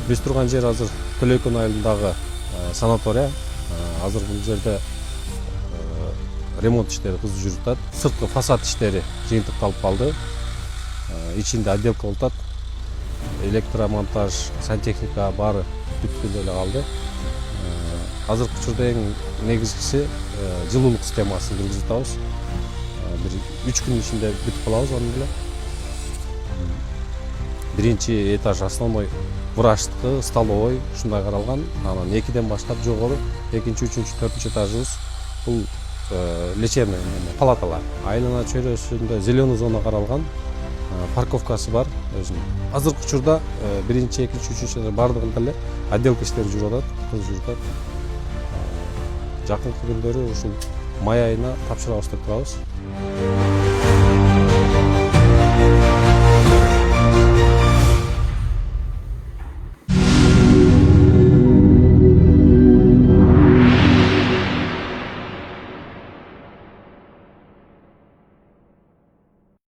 Биз турган жер азыр Төлөйкөн айылындагы санатория. Азыр бул жерде ремонт иштери кызып жүрүп атат. Сырткы фасад иштери жыйынтыкталып калды. Ичинде отделка болуп атат. Электромонтаж, сантехника баары бүткүлө эле калды. Азыркы учурда эң негизгиси жылуулук системасын киргизип атабыз. Бир 3 күн ичинде бүтүп калабыз аны эле. Биринчи этаж основной врачтыкы, столовой ушундай каралган. Анан 2ден баштап жогору 2-чү, 3-чү, 4-чү этажыбыз бул лечебный палаталар. Айлана чөйрөсүндө зеленый зона каралган. Парковкасы бар өзүнүн. Азыркы учурда 1-чи, 2-чи, 3-чү этаж бардыгында эле отделка иштери жүрүп атат, кызып жүрүп атат. Жакынкы күндөрү ушул май айына тапшырабыз деп турабыз.